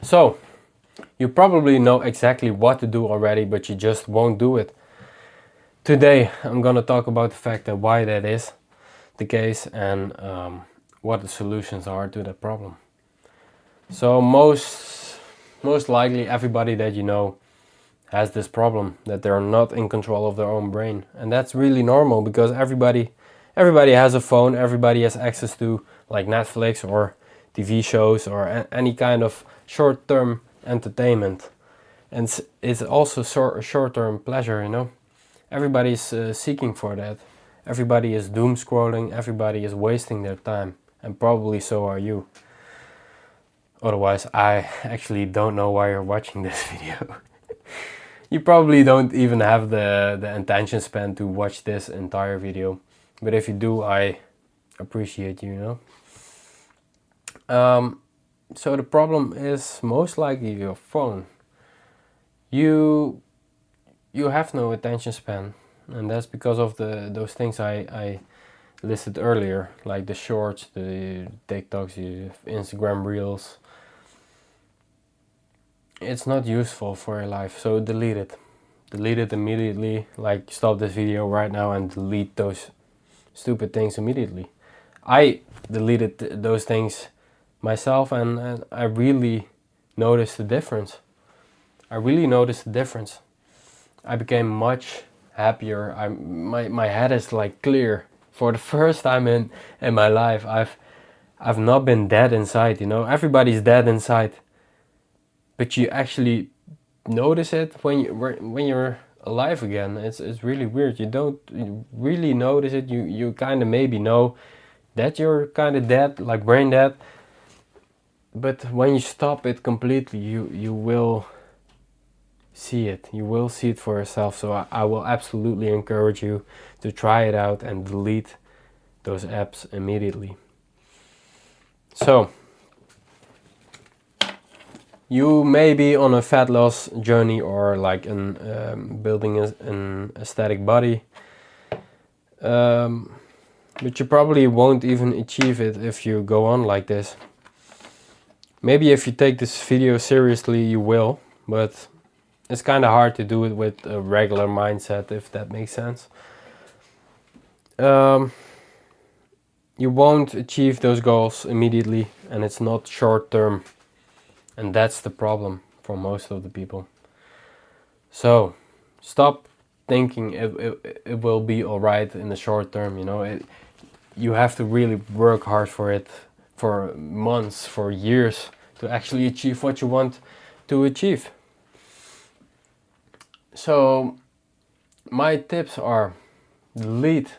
So, you probably know exactly what to do already, but you just won't do it. Today, I'm gonna talk about the fact that why that is the case and what the solutions are to that problem. So, most likely, everybody that you know has this problem that they're not in control of their own brain, and that's really normal because everybody has a phone, everybody has access to like Netflix or TV shows or any kind of short-term entertainment, and it's also short-term pleasure. Everybody's seeking for that. Everybody is doom scrolling, everybody is wasting their time, and probably so are you. Otherwise, I actually don't know why you're watching this video. You probably don't even have the attention span to watch this entire video, but if you do, I appreciate you. So the problem is most likely your phone. You have no attention span, and that's because of those things I listed earlier, like the shorts, the TikToks, the Instagram reels. It's not useful for your life, so delete it. Delete it immediately. Like, stop this video right now and delete those stupid things immediately. I deleted those things myself, and I really noticed the difference. I became much happier. My head is like clear. For the first time in my life, I've not been dead inside. Everybody's dead inside, but you actually notice it when you're alive again. It's really weird. You don't really notice it. You kind of maybe know that you're kind of dead, like brain dead, but when you stop it completely, you will see it. You will see it for yourself. So I will absolutely encourage you to try it out and delete those apps immediately. So you may be on a fat loss journey or like building an aesthetic body, but you probably won't even achieve it if you go on like this. Maybe if you take this video seriously, you will, but it's kind of hard to do it with a regular mindset, if that makes sense. You won't achieve those goals immediately, and it's not short term, and that's the problem for most of the people. So stop thinking it will be alright in the short term. You have to really work hard for it, for months, for years, to actually achieve what you want to achieve. So my tips are delete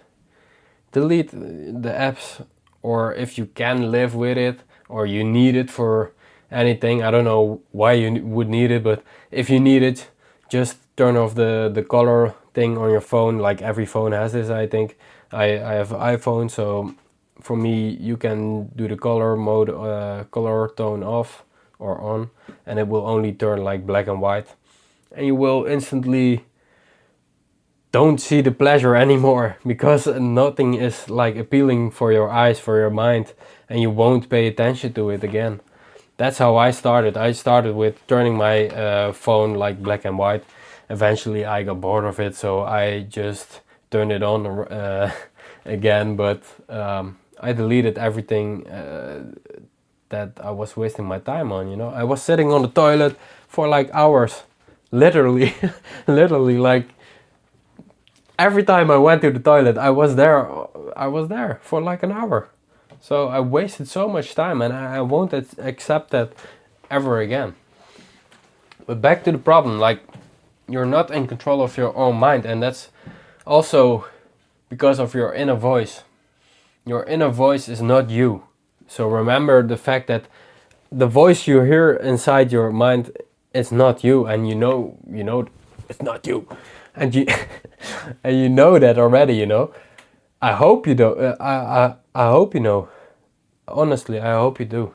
the apps, or if you can live with it or you need it for anything. I don't know why you would need it, but if you need it, just turn off the color thing on your phone. Like every phone has this, I think. I have an iPhone, so for me you can do the color mode, color tone off or on, and it will only turn like black and white, and you will instantly don't see the pleasure anymore, because nothing is like appealing for your eyes, for your mind, and you won't pay attention to it again. That's how I started. I started with turning my phone like black and white. Eventually I got bored of it, so I just turned it on again, but I deleted everything that I was wasting my time on. I was sitting on the toilet for like hours, literally. Literally, like every time I went to the toilet, I was there for like an hour. So I wasted so much time, and I won't accept that ever again. But back to the problem, like, you're not in control of your own mind, and that's also because of your inner voice. Your inner voice is not you. So remember the fact that the voice you hear inside your mind is not you, and you know it's not you, and you and you know that already. I hope you do. I hope you know. Honestly, I hope you do.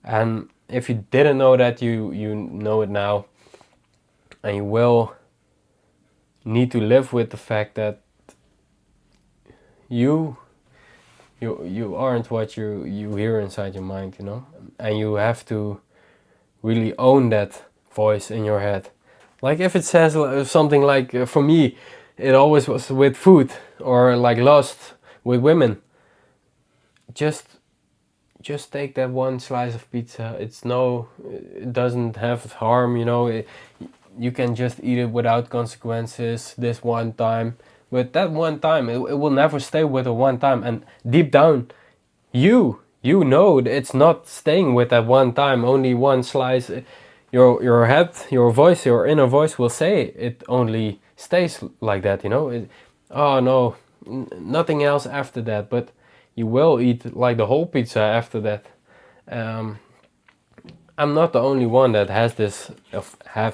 And if you didn't know that, you know it now, and you will need to live with the fact that you aren't what you hear inside your mind, and you have to really own that voice in your head. Like if it says something like, for me, it always was with food or like lust with women. Just take that one slice of pizza. It doesn't have harm, you know. You can just eat it without consequences this one time. But that one time, it will never stay with a one time. And deep down, you know it's not staying with that one time, only one slice. Your head, your voice, your inner voice will say it only stays like that, you know. Oh no, nothing else after that. But you will eat like the whole pizza after that. I'm not the only one that have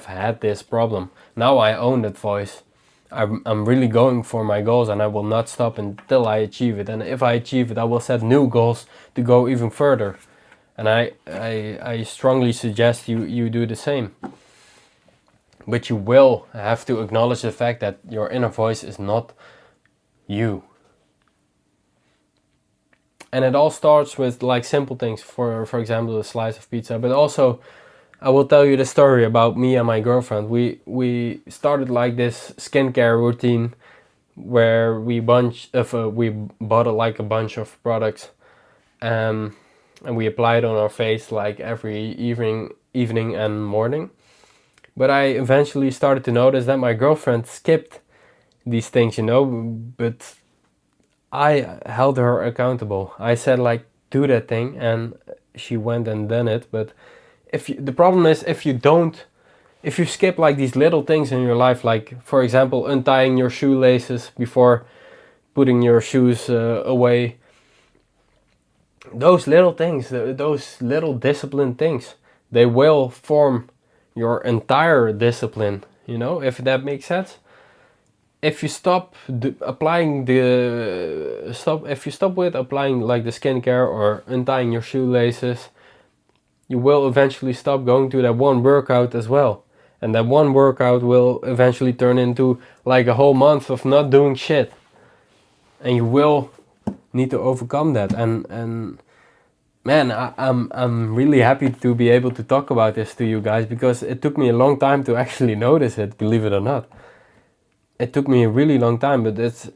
had this problem. Now I own that voice. I'm really going for my goals, and I will not stop until I achieve it. And if I achieve it, I will set new goals to go even further. And I strongly suggest you do the same. But you will have to acknowledge the fact that your inner voice is not you. And it all starts with like simple things, for example, a slice of pizza. But also, I will tell you the story about me and my girlfriend. We started like this skincare routine where we bought like a bunch of products, and we applied on our face like every evening and morning. But I eventually started to notice that my girlfriend skipped these things, you know. But I held her accountable. I said like, do that thing, and she went and done it. But the problem is if you skip like these little things in your life, like for example untying your shoelaces before putting your shoes away, those little things, those little discipline things, they will form your entire discipline, you know, if that makes sense. If you stop with applying like the skincare or untying your shoelaces, you will eventually stop going to that one workout as well. And that one workout will eventually turn into like a whole month of not doing shit. And you will need to overcome that. And man, I'm really happy to be able to talk about this to you guys, because it took me a long time to actually notice it, believe it or not. It took me a really long time, but it's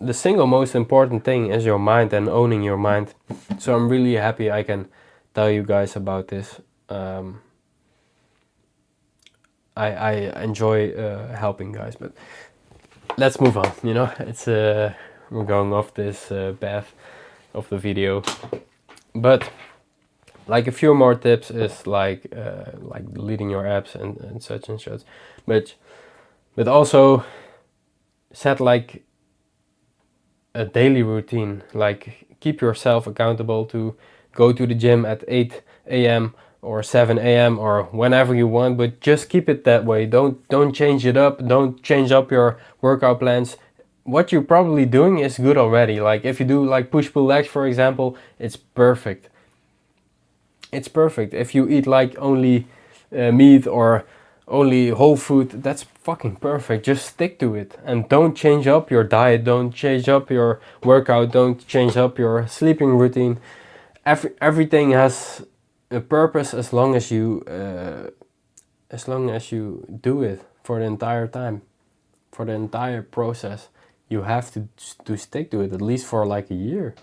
the single most important thing is your mind and owning your mind. So I'm really happy I can tell you guys about this. I enjoy helping guys, but let's move on. You know, it's we're going off this path of the video, but like a few more tips is like deleting your apps and such, but also set like a daily routine, like keep yourself accountable to go to the gym at 8 a.m. or 7 a.m. or whenever you want, but just keep it that way. Don't change it up. Don't change up your workout plans. What you're probably doing is good already. Like if you do like push-pull legs, for example, it's perfect. It's perfect. If you eat like only meat or only whole food, that's fucking perfect. Just stick to it and don't change up your diet. Don't change up your workout. Don't change up your sleeping routine. Everything has a purpose as long as you do it for the entire time, for the entire process. You have to stick to it at least for like a year.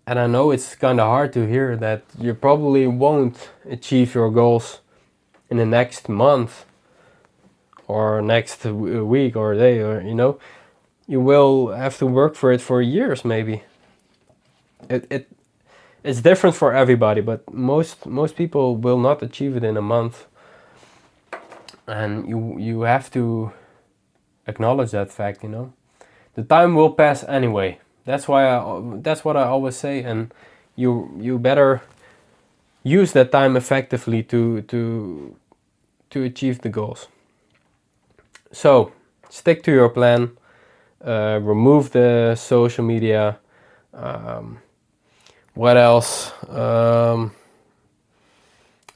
And I know it's kind of hard to hear that you probably won't achieve your goals in the next month or next week or day, or you know, you will have to work for it for years maybe. It's different for everybody, but most people will not achieve it in a month, and you have to acknowledge that fact. You know, the time will pass anyway. That's what I always say, and you better use that time effectively to achieve the goals. So stick to your plan. Remove the social media. What else?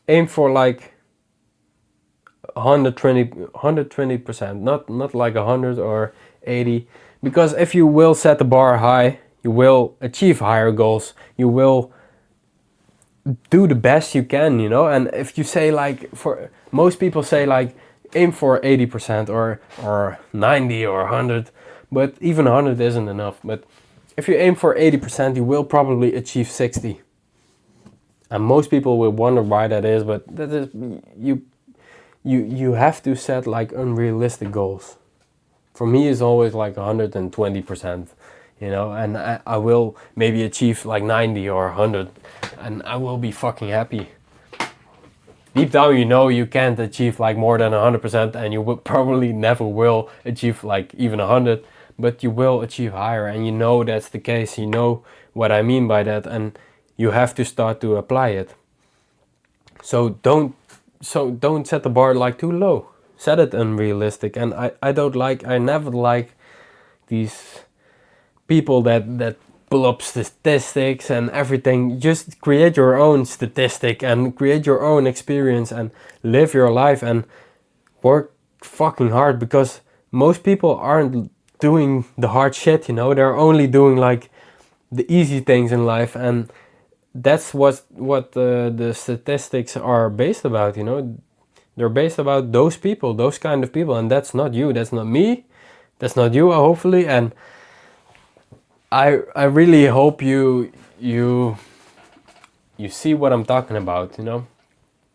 Aim for like 120%, not like 100 or 80, because if you will set the bar high, you will achieve higher goals. You will do the best you can, you know. And if you say like, for most people say like, aim for 80% or 90 or 100, but even 100 isn't enough. But if you aim for 80%, you will probably achieve 60. And most people will wonder why that is, but that is, you have to set like unrealistic goals. For me, it's always like 120%, you know, and I will maybe achieve like 90 or 100, and I will be fucking happy. Deep down, you know you can't achieve like more than 100%, and you will probably never will achieve like even 100, but you will achieve higher, and you know that's the case. You know what I mean by that, and you have to start to apply it. So don't set the bar like too low. Set it unrealistic. And I never like these people that pull up statistics and everything. Just create your own statistic and create your own experience and live your life and work fucking hard, because most people aren't doing the hard shit, you know. They're only doing like the easy things in life, and that's what the statistics are based about, you know. They're based about those people, those kind of people, and that's not you, that's not me, that's not you, hopefully. And I really hope you see what I'm talking about, you know.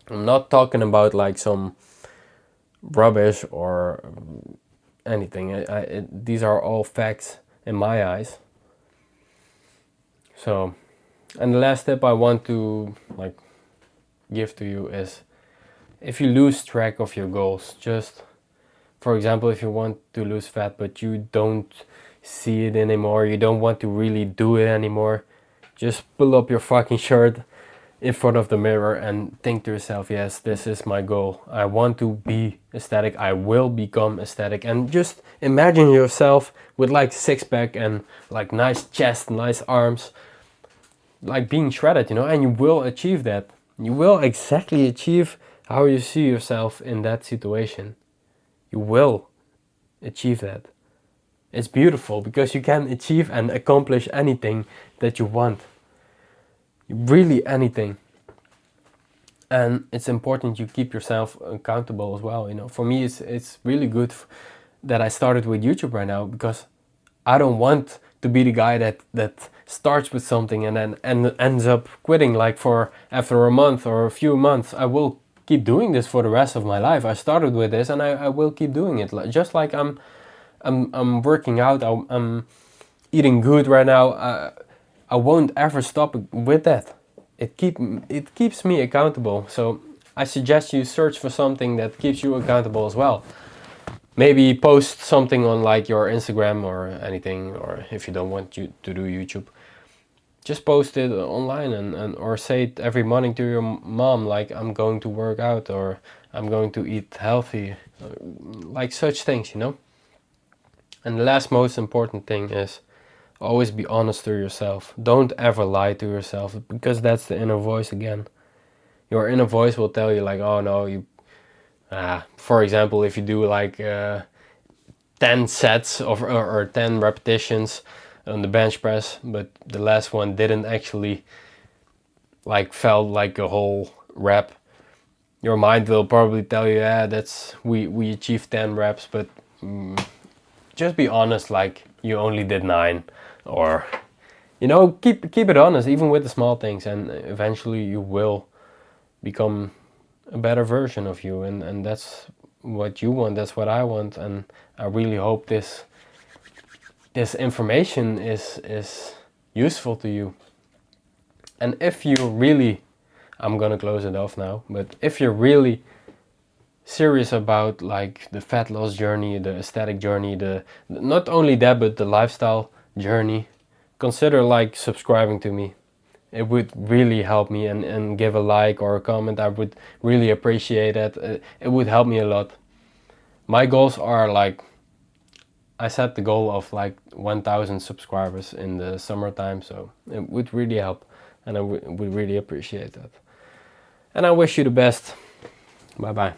I'm not talking about like some rubbish or anything. These are all facts in my eyes. So, and the last tip I want to like give to you is, if you lose track of your goals, just for example, if you want to lose fat but you don't see it anymore, you don't want to really do it anymore, just pull up your fucking shirt in front of the mirror and think to yourself, yes, this is my goal. I want to be aesthetic. I will become aesthetic. And just imagine yourself with like six pack and like nice chest, nice arms, like being shredded, you know, and you will achieve that. You will exactly achieve how you see yourself in that situation. You will achieve that. It's beautiful because you can achieve and accomplish anything that you want. Really anything. And it's important you keep yourself accountable as well, you know. For me, it's really good that I started with YouTube right now, because I don't want to be the guy that starts with something and then ends up quitting like after a month or a few months. I will keep doing this for the rest of my life. I started with this and I will keep doing it. Just like I'm working out, I'm eating good right now. I won't ever stop with that. It keeps me accountable. So I suggest you search for something that keeps you accountable as well. Maybe post something on like your Instagram or anything, or if you don't want you to do YouTube, just post it online and or say it every morning to your mom, like, I'm going to work out, or I'm going to eat healthy, like such things, you know. And the last most important thing is, always be honest to yourself. Don't ever lie to yourself, because that's the inner voice again. Your inner voice will tell you like, oh no, for example, if you do like 10 sets or 10 repetitions on the bench press, but the last one didn't actually like felt like a whole rep, your mind will probably tell you, we achieved 10 reps, but just be honest, like you only did 9, or you know, keep it honest, even with the small things, and eventually you will become a better version of you, and that's what you want, that's what I want, and I really hope this information is useful to you. And if you really, I'm gonna close it off now, but if you're really serious about like the fat loss journey, the aesthetic journey, not only that but the lifestyle journey, consider like subscribing to me. It would really help me, and give a like or a comment. I would really appreciate that. It would help me a lot. My goals are like, I set the goal of like 1,000 subscribers in the summertime, so it would really help, and I would really appreciate that. And I wish you the best. Bye bye.